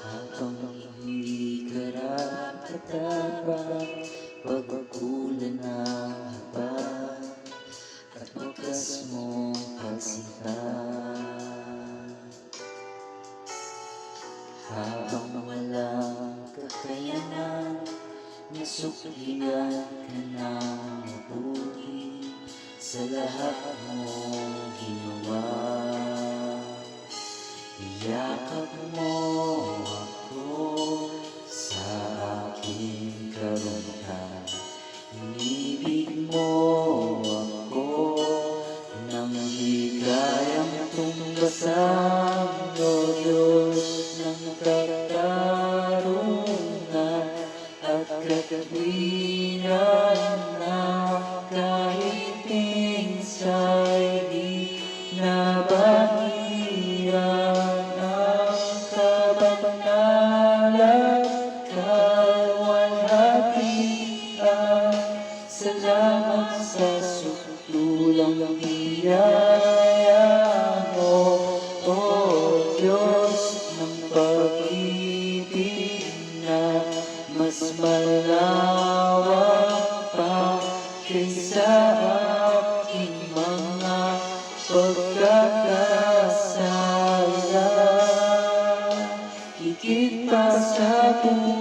Habang hindi karapat-dapat, pagkukulan na ba at wakas mong pagsinta? Habang walang kakayanan, nasuklian ka na mabuti sa lahat mong ginawa. Iyakap mo ako sa aking karunungan, inibig mo ako nang di kayang tumbasan, O Diyos ng katarungan at katuwiran, na kahit minsa'y di nabahiran ang kabangalan kaluwalhatian. Salamat sa sukdulang biyaya mo, O Diyos ng pag-ibig na mas malawak pa kaysa aking mga pagkakasala. Higit pa sa buhay